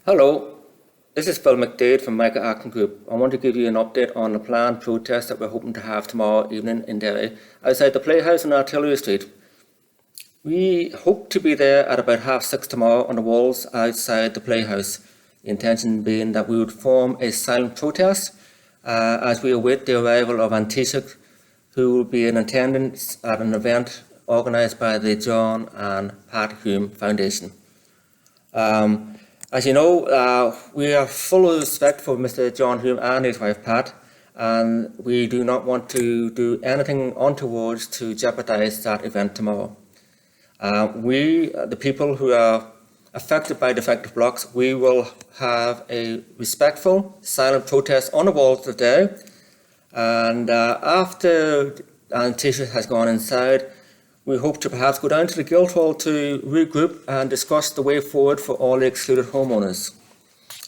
Hello, this is Phil McDade from Micah Acting Group. I want to give you an update on the planned protest that we're hoping to have tomorrow evening in Derry, outside the Playhouse on Artillery Street. We hope to be there at about 6:30 tomorrow on the walls outside the Playhouse. The intention being that we would form a silent protest as we await the arrival of Taoiseach, who will be in attendance at an event organised by the John and Pat Hume Foundation. As you know, we are full of respect for Mr. John Hume and his wife Pat, and we do not want to do anything untoward to jeopardise that event tomorrow. The people who are affected by defective blocks, we will have a respectful, silent protest on the walls of Derry, and after Taoiseach has gone inside, we hope to perhaps go down to the Guildhall to regroup and discuss the way forward for all the excluded homeowners.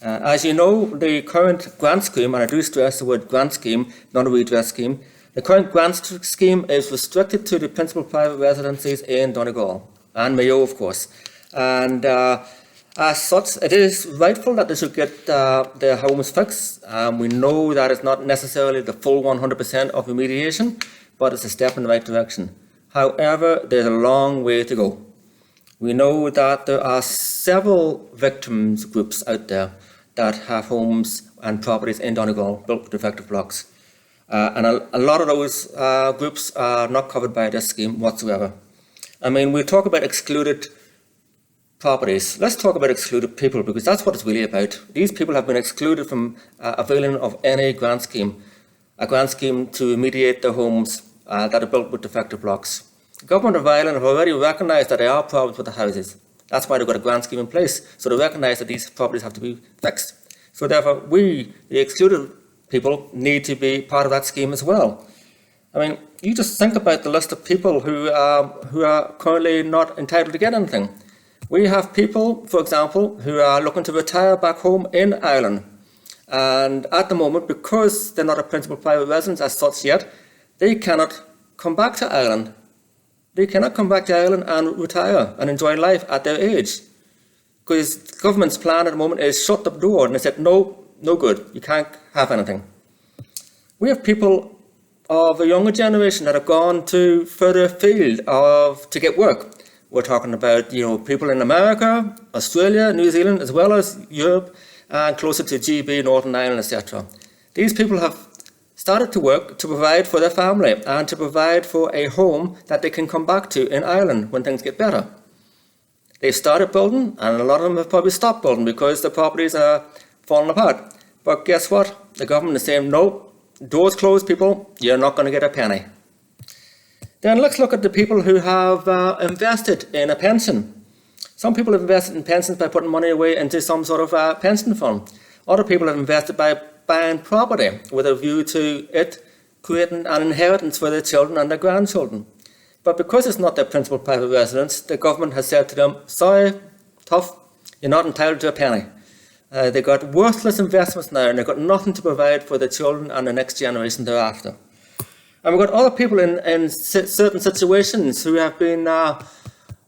As you know, the current grant scheme, and I do stress the word grant scheme, not a redress scheme, the current grant scheme is restricted to the principal private residencies in Donegal and Mayo, of course. And as such, it is rightful that they should get their homes fixed. We know that it's not necessarily the full 100% of remediation, but it's a step in the right direction. However, there's a long way to go. We know that there are several victims groups out there that have homes and properties in Donegal built with defective blocks. And a lot of those groups are not covered by this scheme whatsoever. I mean, we talk about excluded properties. Let's talk about excluded people, because that's what it's really about. These people have been excluded from availing of any grant scheme, a grant scheme to remediate their homes that are built with defective blocks. The Government of Ireland have already recognised that there are problems with the houses. That's why they've got a grant scheme in place. So they recognise that these properties have to be fixed. So therefore, we, the excluded people, need to be part of that scheme as well. I mean, you just think about the list of people who are currently not entitled to get anything. We have people, for example, who are looking to retire back home in Ireland. And at the moment, because they're not a principal private residence as such yet, they cannot come back to Ireland. They cannot come back to Ireland and retire and enjoy life at their age. Because the government's plan at the moment is shut the door, and they said, no good, you can't have anything. We have people of a younger generation that have gone to further afield to get work. We're talking about people in America, Australia, New Zealand, as well as Europe, and closer to GB, Northern Ireland, etc. These people have started to work to provide for their family and to provide for a home that they can come back to in Ireland when things get better. They've started building, and a lot of them have probably stopped building because the properties are falling apart. But guess what? The government is saying, no, doors closed, people, you're not going to get a penny. Then let's look at the people who have invested in a pension. Some people have invested in pensions by putting money away into some sort of pension fund. Other people have invested by buying property with a view to it creating an inheritance for their children and their grandchildren. But because it's not their principal private residence, the government has said to them, sorry, tough, you're not entitled to a penny. They've got worthless investments now, and they've got nothing to provide for their children and the next generation thereafter. And we've got other people in certain situations who have been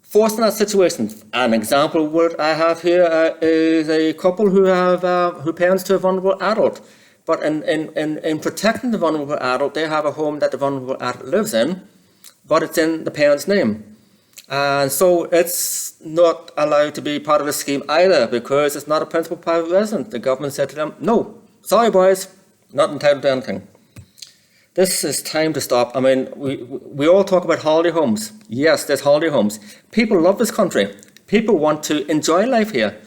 forced in that situation. An example what I have here is a couple who parents to a vulnerable adult. But in protecting the vulnerable adult, they have a home that the vulnerable adult lives in, but it's in the parent's name. And so it's not allowed to be part of the scheme either, because it's not a principal private residence. The government said to them, no, sorry boys, not entitled to anything. This is time to stop. I mean, we all talk about holiday homes. Yes, there's holiday homes. People love this country. People want to enjoy life here.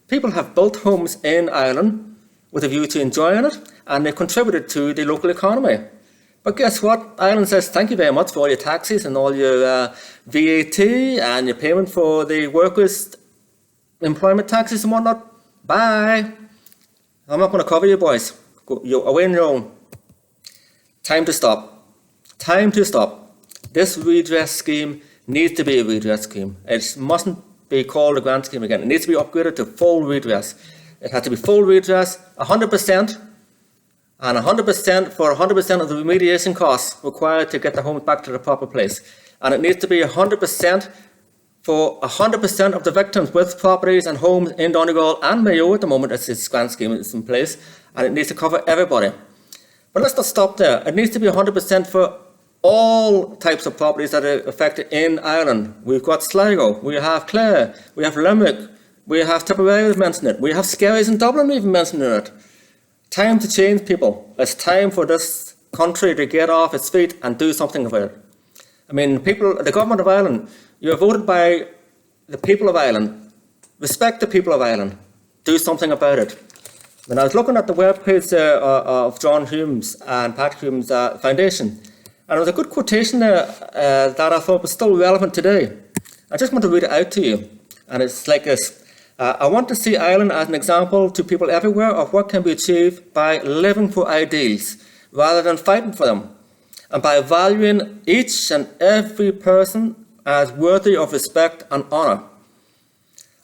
People have built homes in Ireland with a view to enjoying it, and they've contributed to the local economy. But guess what? Ireland says, thank you very much for all your taxes and all your VAT and your payment for the workers' employment taxes and whatnot. Bye. I'm not going to cover you boys. You're away on your own. Time to stop. Time to stop. This redress scheme needs to be a redress scheme. It mustn't be called a grant scheme again. It needs to be upgraded to full redress. It has to be full redress, 100%, and 100% for 100% of the remediation costs required to get the homes back to the proper place. And it needs to be 100% for 100% of the victims with properties and homes in Donegal and Mayo at the moment, as this grant scheme is in place, and it needs to cover everybody. But let's not stop there. It needs to be 100% for all types of properties that are affected in Ireland. We've got Sligo, we have Clare, we have Limerick, we have Tipperary mentioned it, we have Skerries in Dublin even mentioning it. Time to change, people. It's time for this country to get off its feet and do something about it. I mean, the government of Ireland, you're voted by the people of Ireland. Respect the people of Ireland. Do something about it. When I was looking at the webpage of John Hume's and Patrick Hume's foundation, and there was a good quotation there that I thought was still relevant today. I just want to read it out to you. And it's like this. I want to see Ireland as an example to people everywhere of what can be achieved by living for ideals rather than fighting for them, and by valuing each and every person as worthy of respect and honour.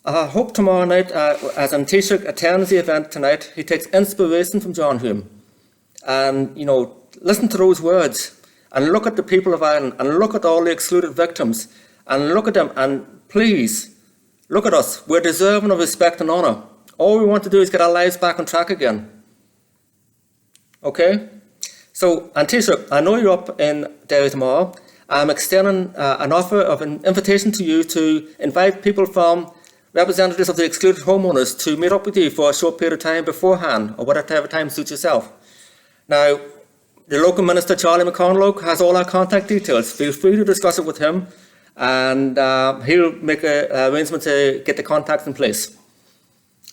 I hope tomorrow night, as an Taoiseach attends the event tonight, he takes inspiration from John Hume. And, listen to those words and look at the people of Ireland and look at all the excluded victims and look at them and please, look at us. We're deserving of respect and honour. All we want to do is get our lives back on track again. Okay? So, Taoiseach, I know you're up in Derry tomorrow. I'm extending an offer of an invitation to you to invite people from representatives of the excluded homeowners to meet up with you for a short period of time beforehand, or whatever time suits yourself. Now, the local minister, Charlie McConlogue, has all our contact details. Feel free to discuss it with him, and he'll make an arrangement to get the contacts in place.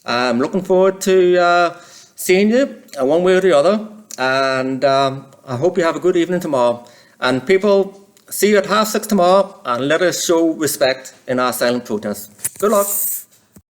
I'm looking forward to seeing you one way or the other, and I hope you have a good evening tomorrow. And people, see you at 6:30 tomorrow, and let us show respect in our silent protest. Good luck.